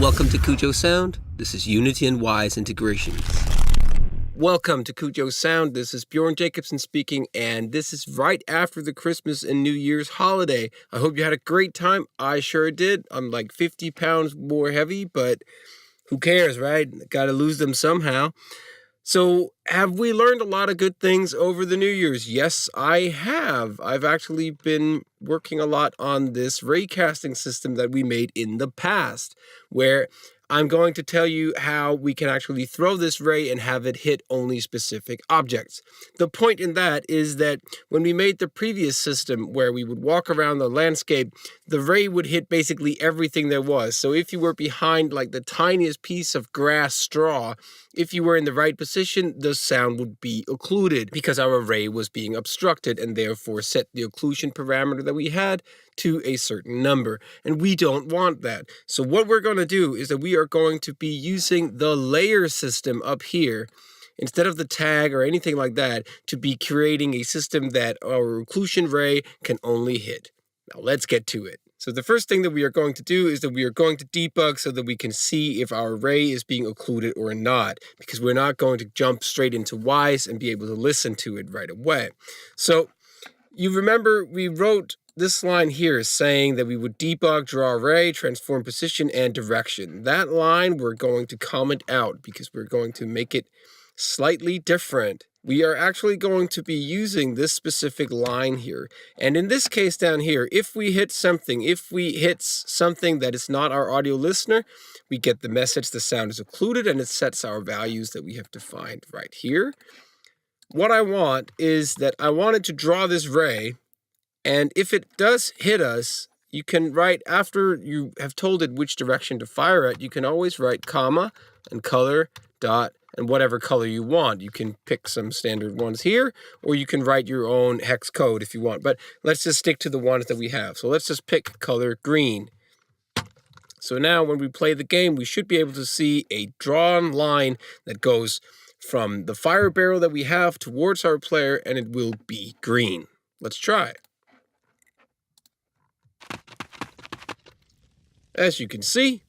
Welcome to Cujo Sound. This is Unity and Wwise integrations. Welcome to Cujo Sound. This is Bjørn Jacobsen speaking, and this is right after the Christmas and New Year's holiday. I hope you had a great time. I sure did. I'm like 50 pounds more heavy, but who cares, right? Gotta lose them somehow. So, have we learned a lot of good things over the New Year's? Yes, I have. I've actually been working a lot on this raycasting system that we made in the past, where I'm going to tell you how we can actually throw this ray and have it hit only specific objects. The point in that is that when we made the previous system where we would walk around the landscape, the ray would hit basically everything there was. So if you were behind like the tiniest piece of grass straw, if you were in the right position, the sound would be occluded because our array was being obstructed and therefore set the occlusion parameter that we had to a certain number. And we don't want that. So what we're going to do is that we are going to be using the layer system up here instead of the tag or anything like that to be creating a system that our occlusion ray can only hit. Now let's get to it. So the first thing that we are going to do is that we are going to debug so that we can see if our array is being occluded or not, because we're not going to jump straight into Wwise and be able to listen to it right away. So you remember we wrote this line here saying that we would debug, draw array, transform position, and direction. That line we're going to comment out because we're going to make it slightly different. We are actually going to be using this specific line here. And in this case down here, if we hit something that is not our audio listener, we get the message the sound is occluded and it sets our values that we have defined right here. What I want is that I wanted to draw this ray, and if it does hit us, you can write, after you have told it which direction to fire at, you can always write comma and color dot and whatever color you want. You can pick some standard ones here, or you can write your own hex code if you want. But let's just stick to the ones that we have. So let's just pick color green. So now when we play the game, we should be able to see a drawn line that goes from the fire barrel that we have towards our player, and it will be green. Let's try. As you can see,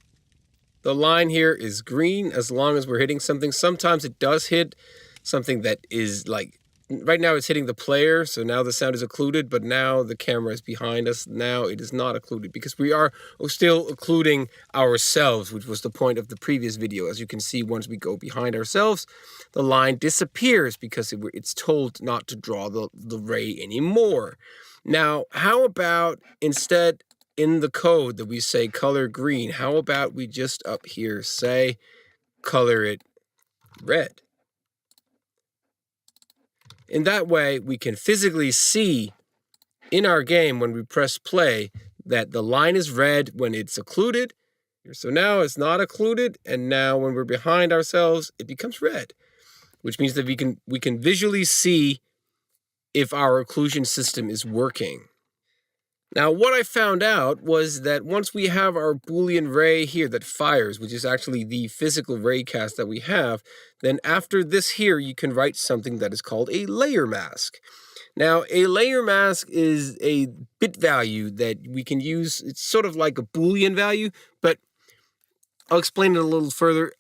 the line here is green as long as we're hitting something. Sometimes it does hit something that is like, right now it's hitting the player, so now the sound is occluded, but now the camera is behind us. Now it is not occluded because we are still occluding ourselves, which was the point of the previous video. As you can see, once we go behind ourselves, the line disappears because it's told not to draw the ray anymore. Now, how about instead in the code that we say color green, how about we just up here say color it red? In that way, we can physically see in our game when we press play that the line is red when it's occluded. So now it's not occluded, and now when we're behind ourselves, it becomes red, which means that we can visually see if our occlusion system is working. Now, what I found out was that once we have our Boolean ray here that fires, which is actually the physical raycast that we have, then after this here, you can write something that is called a layer mask. Now, a layer mask is a bit value that we can use. It's sort of like a Boolean value, but I'll explain it a little further.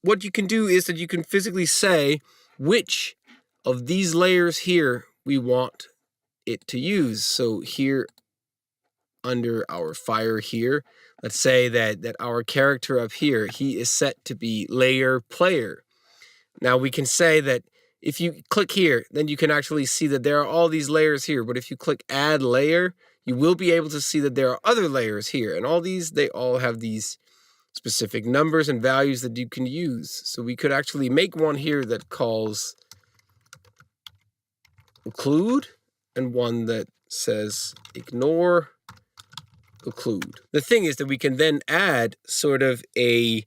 What you can do is that you can physically say which of these layers here we want it to use. So here, under our fire here, let's say that our character up here, he is set to be layer player. Now we can say that if you click here, then you can actually see that there are all these layers here. But if you click add layer, you will be able to see that there are other layers here. And all these, they all have these specific numbers and values that you can use. So we could actually make one here that calls occlude and one that says ignore occlude. The thing is that we can then add sort of a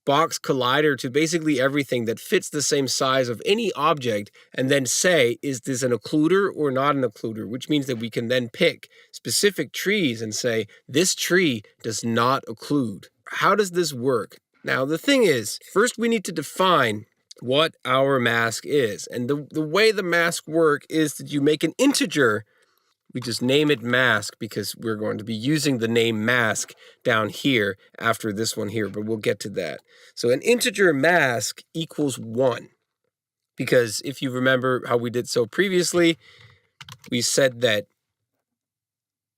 box collider to basically everything that fits the same size of any object and then say, is this an occluder or not an occluder? Which means that we can then pick specific trees and say, this tree does not occlude. How does this work? Now, the thing is, first we need to define what our mask is. And the way the mask work is that you make an integer We just name it mask because we're going to be using the name mask down here after this one here, but we'll get to that. So an integer mask equals 1. Because if you remember how we did so previously, we said that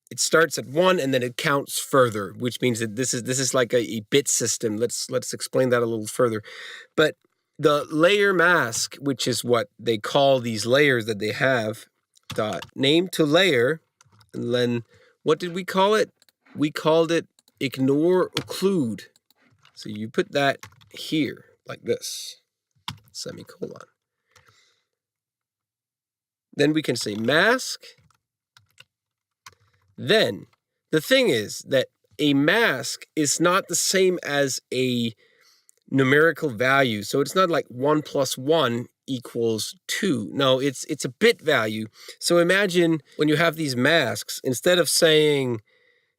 it starts at 1 and then it counts further, which means that this is like a bit system. Let's explain that a little further. But the layer mask, which is what they call these layers that they have, dot name to layer, and then what did we call it? We called it ignore occlude. So you put that here like this, semicolon. Then we can say mask. Then the thing is that a mask is not the same as a numerical value. So it's not like 1 plus 1 equals 2. No, it's a bit value. So imagine when you have these masks, instead of saying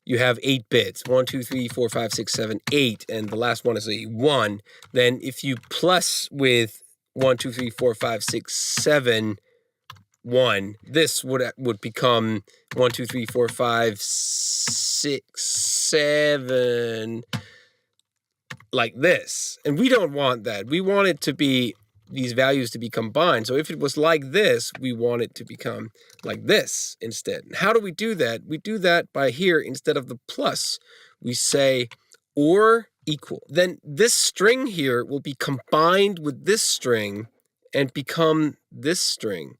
you have 8 bits, 1, 2, 3, 4, 5, 6, 7, 8, and the last one is a 1, then if you plus with 1, 2, 3, 4, 5, 6, 7, 1, this would become 1, 2, 3, 4, 5, 6, 7, like this. And we don't want that. We want it to be, these values to be combined. So if it was like this, we want it to become like this instead. And how do we do that? We do that by here, instead of the plus, we say or equal. Then this string here will be combined with this string and become this string,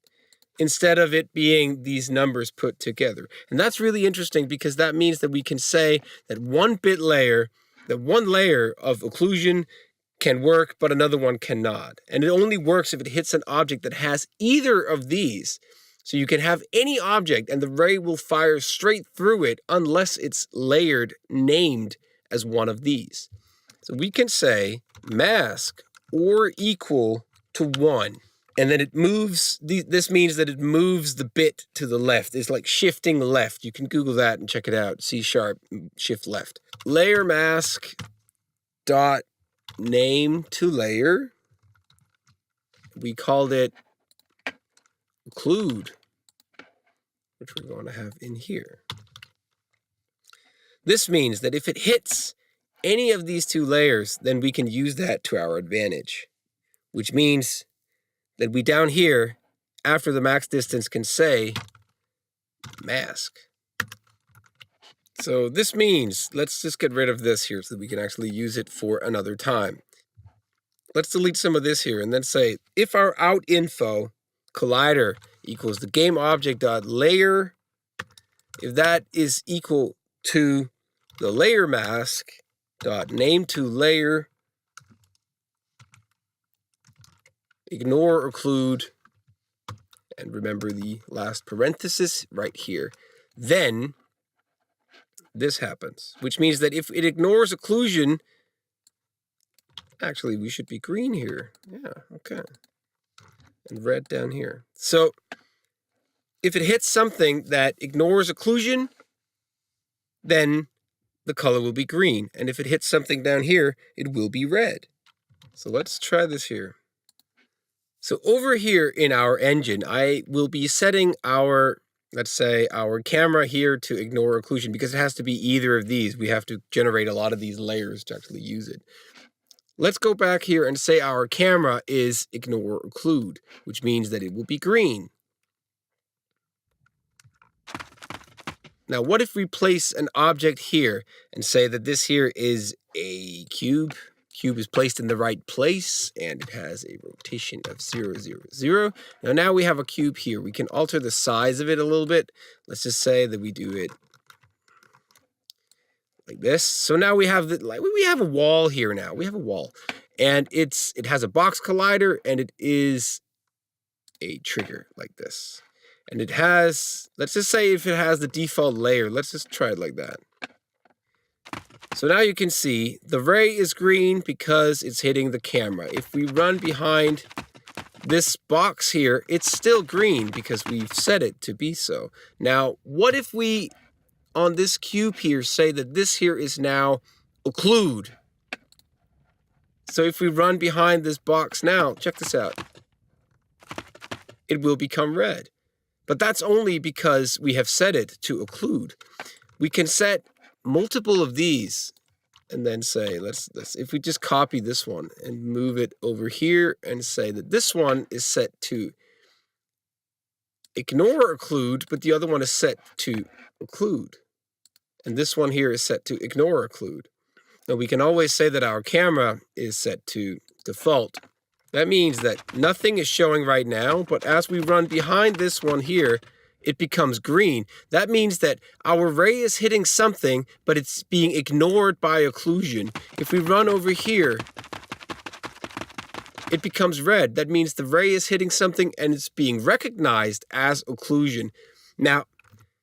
instead of it being these numbers put together. And that's really interesting because that means that we can say that one layer of occlusion can work, but another one cannot. And it only works if it hits an object that has either of these. So you can have any object and the ray will fire straight through it unless it's layered, named as one of these. So we can say mask or equal to 1. And then it moves, this means that it moves the bit to the left. It's like shifting left. You can Google that and check it out. C#, shift left. Layer mask dot name to layer. We called it occlude, which we're going to have in here. This means that if it hits any of these two layers, then we can use that to our advantage, which means that we down here, after the max distance, can say mask. So this means, let's just get rid of this here so that we can actually use it for another time. Let's delete some of this here and then say, if our out info collider equals the game object dot layer, if that is equal to the layer mask dot name to layer, ignore occlude, and remember the last parenthesis right here, then this happens, which means that if it ignores occlusion, actually we should be green here. Yeah, okay. And red down here. So if it hits something that ignores occlusion, then the color will be green. And if it hits something down here, it will be red. So let's try this here. So over here in our engine, I will be setting our, let's say, our camera here to ignore occlusion because it has to be either of these. We have to generate a lot of these layers to actually use it. Let's go back here and say our camera is ignore occlude, which means that it will be green. Now, what if we place an object here and say that this here is a cube? Cube is placed in the right place and it has a rotation of 0, 0, 0. Now we have a cube here. We can alter the size of it a little bit. Let's just say that we do it like this. So now we have we have a wall here now. We have a wall. And it has a box collider and it is a trigger like this. And it has, let's just say if it has the default layer, let's just try it like that. So now you can see the ray is green because it's hitting the camera. If we run behind this box here, it's still green because we've set it to be so. Now, what if we, on this cube here, say that this here is now occlude? So if we run behind this box now, check this out. It will become red But that's only because we have set it to occlude. We can set multiple of these and then say, let's if we just copy this one and move it over here and say that this one is set to ignore occlude, but the other one is set to occlude. And this one here is set to ignore occlude. Now we can always say that our camera is set to default. That means that nothing is showing right now, but as we run behind this one here, it becomes green. That means that our ray is hitting something, but it's being ignored by occlusion. If we run over here, it becomes red. That means the ray is hitting something and it's being recognized as occlusion. Now,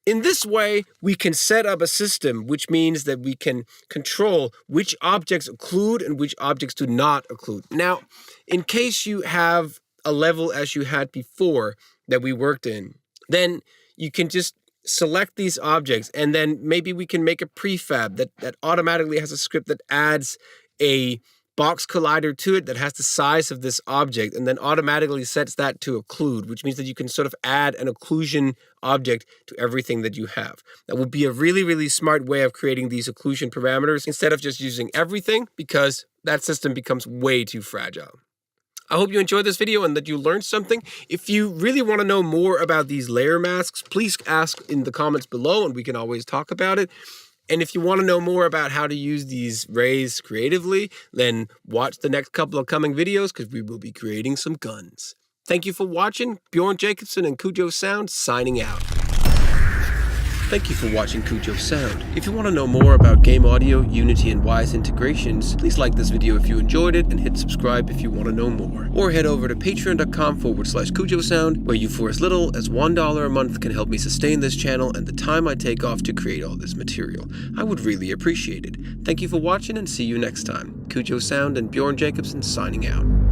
in this way, we can set up a system, which means that we can control which objects occlude and which objects do not occlude. Now, in case you have a level as you had before that we worked in, then you can just select these objects, and then maybe we can make a prefab that automatically has a script that adds a box collider to it that has the size of this object and then automatically sets that to occlude, which means that you can sort of add an occlusion object to everything that you have. That will be a really, really smart way of creating these occlusion parameters instead of just using everything, because that system becomes way too fragile. I hope you enjoyed this video and that you learned something. If you really want to know more about these layer masks, please ask in the comments below and we can always talk about it. And if you want to know more about how to use these rays creatively, then watch the next couple of coming videos because we will be creating some guns. Thank you for watching. Bjørn Jacobsen and Cujo Sound signing out. Thank you for watching Cujo Sound. If you want to know more about game audio, Unity, and Wwise integrations, please like this video if you enjoyed it and hit subscribe if you want to know more. Or head over to patreon.com/Cujo Sound, where you for as little as $1 a month can help me sustain this channel and the time I take off to create all this material. I would really appreciate it. Thank you for watching and see you next time. Cujo Sound and Bjørn Jacobsen signing out.